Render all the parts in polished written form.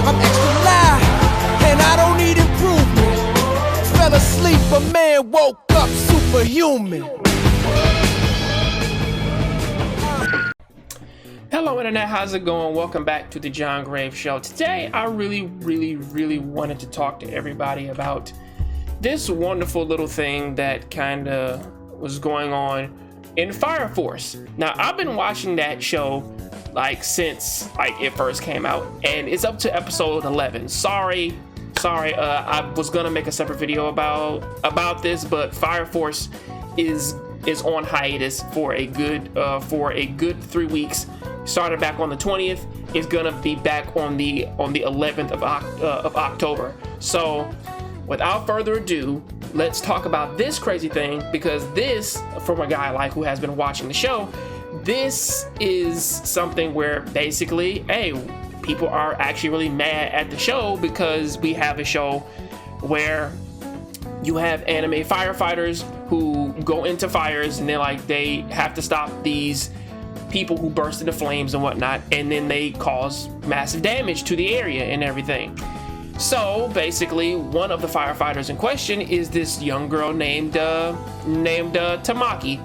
I'm extra loud, and I don't need improvement. Fell asleep, a man woke up superhuman. Hello internet, how's it going? Welcome back to the John Grave Show. Today I really wanted to talk to everybody about this wonderful little thing that kind of was going on in Fire Force. Now I've been watching that show since it first came out, and it's up to episode 11. Sorry, I was gonna make a separate video about this, but Fire Force is on hiatus for a good 3 weeks. Started back on the 20th. Is gonna be back on the 11th of October. So without further ado, let's talk about this crazy thing, because this, from a guy who has been watching the show, this is something where basically, hey, people are actually really mad at the show, because we have a show where you have anime firefighters who go into fires, and they have to stop these people who burst into flames and whatnot, and then they cause massive damage to the area and everything. So basically, one of the firefighters in question is this young girl named Tamaki,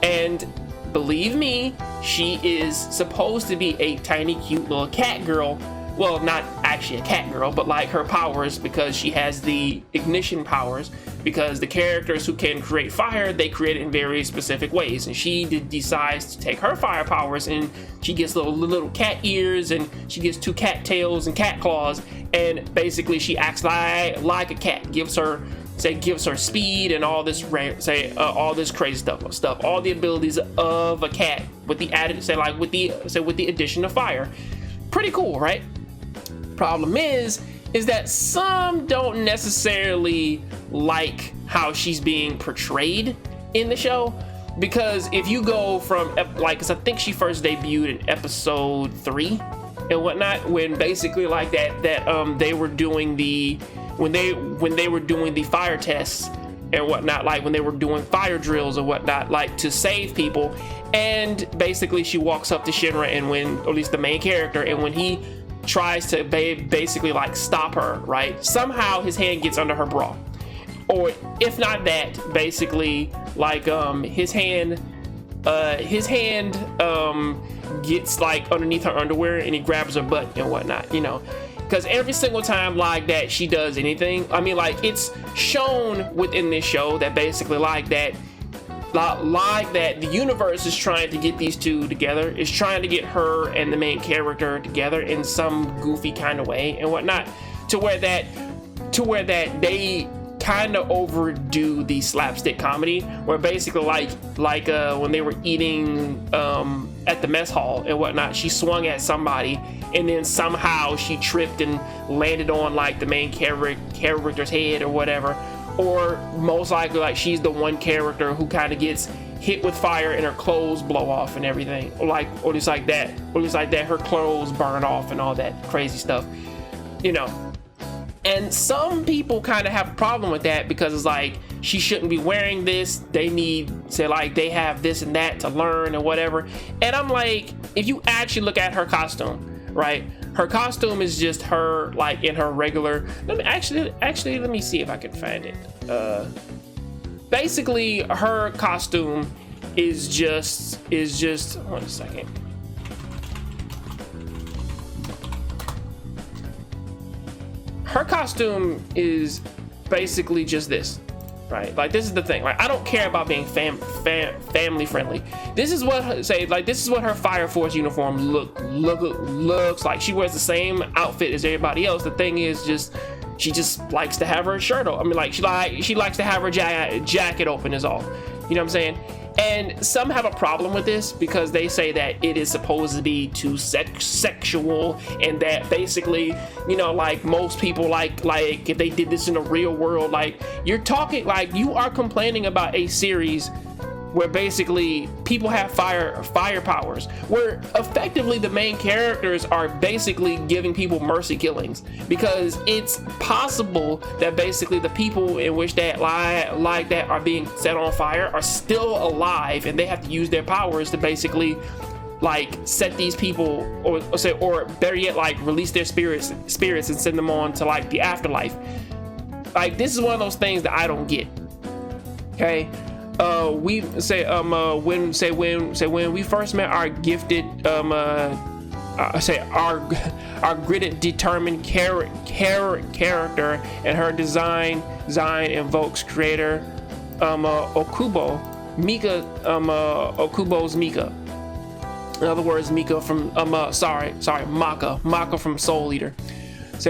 and believe me, she is supposed to be a tiny cute little cat girl. Well, not actually a cat girl, but her powers, because she has the ignition powers, because the characters who can create fire, they create it in very specific ways, and she decides to take her fire powers, and she gets little cat ears, and she gets 2 cat tails and cat claws, and basically she acts like a cat, gives her speed and all this all this crazy stuff, all the abilities of a cat with the added with the addition of fire. Pretty cool, right? Problem is that some don't necessarily like how she's being portrayed in the show, because if you go from cause I think she first debuted in episode 3 and whatnot, when basically they were doing when they were doing the fire tests and whatnot, when they were doing fire drills or whatnot, to save people, and basically she walks up to Shinra, and or at least the main character, and when he tries to basically stop her, right, somehow his hand gets under her bra, or if not that, basically his hand gets underneath her underwear, and he grabs her butt and whatnot, because every single time that she does anything, it's shown within this show that basically the universe is trying to get these two together, is trying to get her and the main character together in some goofy kind of way and whatnot, to where that they kind of overdo the slapstick comedy, where basically when they were eating at the mess hall and whatnot, she swung at somebody, and then somehow she tripped and landed on the main character's head or whatever. Or most likely she's the one character who kind of gets hit with fire and her clothes blow off and everything, or just like that her clothes burn off and all that crazy stuff, and some people kind of have a problem with that, because it's she shouldn't be wearing this, they they have this and that to learn and whatever. And I'm if you actually look at her costume, right, her costume is just her in her regular, let me see if I can find it. Basically her costume is just 1 second. Her costume is basically just this, right? This is the thing. I don't care about being family friendly. This is what this is what her Fire Force uniform looks like. She wears the same outfit as everybody else. The thing is she just likes to have her shirt open. She likes to have her jacket open is all. You know what I'm saying? And some have a problem with this, because they say that it is supposed to be too sexual, and that basically, most people if they did this in the real world, you're talking you are complaining about a series where basically people have fire powers, where effectively the main characters are basically giving people mercy killings, because it's possible that basically the people in which that are being set on fire are still alive, and they have to use their powers to basically like set these people, or better yet, like release their spirits and send them on to like the afterlife. Like, this is one of those things that I don't get. Okay, we say when we first met our gifted our gritted, determined character, and her design invokes creator Okubo's Mika. In other words, Mika from Maka from Soul Eater.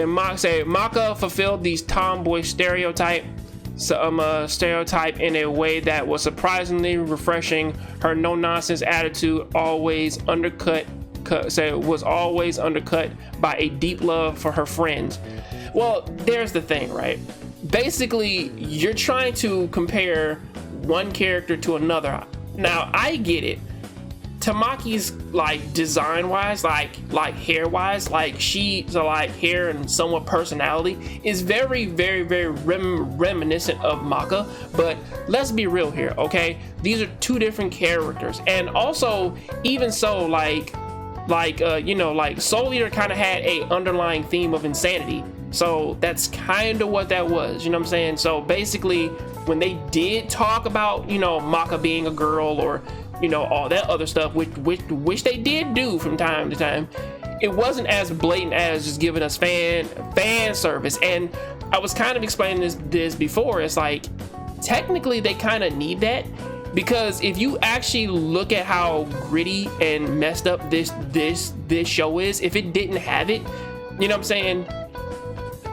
Maka fulfilled these tomboy stereotype in a way that was surprisingly refreshing. Her no nonsense attitude was always undercut by a deep love for her friends. Well, there's the thing, right? Basically, you're trying to compare one character to another. Now, I get it. Tamaki's like design wise, like hair wise, like she's like hair and somewhat personality is very reminiscent of Maka. But let's be real here, okay? These are two different characters, and also even so, like Soul Eater kind of had a underlying theme of insanity. So that's kind of what that was, you know what I'm saying? So basically, when they did talk about, Maka being a girl, or all that other stuff, which they did do from time to time, it wasn't as blatant as just giving us fan service. And I was kind of explaining this before. It's like, technically they kind of need that, because if you actually look at how gritty and messed up this show is, if it didn't have it, you know what I'm saying,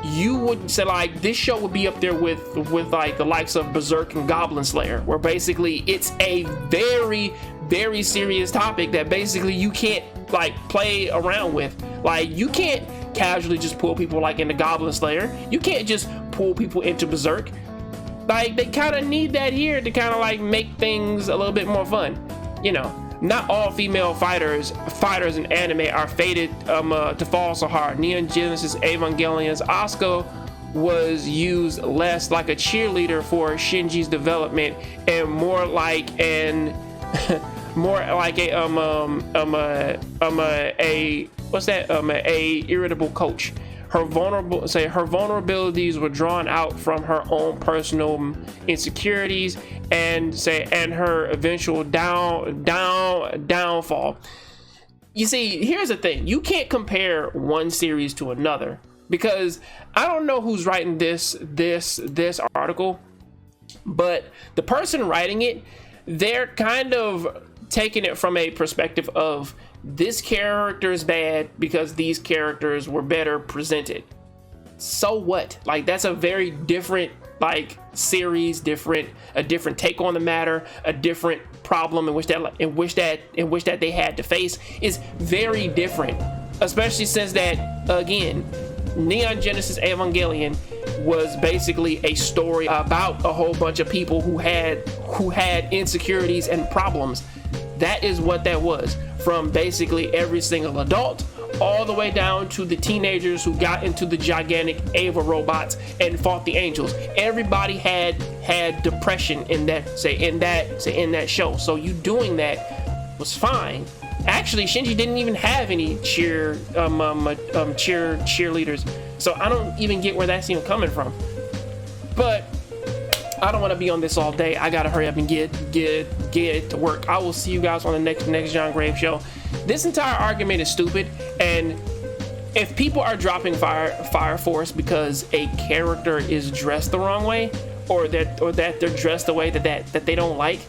you would say like this show would be up there with like the likes of Berserk and Goblin Slayer, where basically it's a very serious topic that basically you can't like play around with. Like, you can't casually just pull people like into Goblin Slayer. You can't just pull people into Berserk. Like, they kind of need that here to kind of like make things a little bit more fun. Not all female fighters in anime are fated to fall so hard. Neon Genesis Evangelion's Asuka was used less like a cheerleader for Shinji's development and more like a irritable coach. Her vulnerabilities were drawn out from her own personal insecurities and her eventual downfall. You see, here's the thing: you can't compare one series to another, because I don't know who's writing this article, but the person writing it, they're kind of taking it from a perspective of this character is bad because these characters were better presented. So what? Like, that's a very different like series, a different take on the matter, a different problem in which that they had to face is very different. Especially since that, again, Neon Genesis Evangelion was basically a story about a whole bunch of people who had insecurities and problems. That is what that was, from basically every single adult all the way down to the teenagers who got into the gigantic Ava robots and fought the angels. Everybody had depression in that show. So you doing that was fine. Actually, Shinji didn't even have any cheerleaders, so I don't even get where that's even coming from. But I don't want to be on this all day. I gotta hurry up and get to work. I will see you guys on the next Jongravesshow show. This entire argument is stupid, and if people are dropping Fire Force because a character is dressed the wrong way, or that they're dressed the way that they don't like,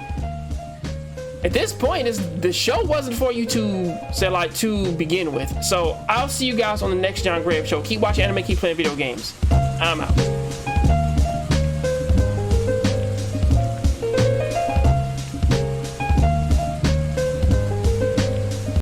at this point, the show wasn't for you to begin with. So I'll see you guys on the next Jongravesshow show. Keep watching anime, keep playing video games. I'm out.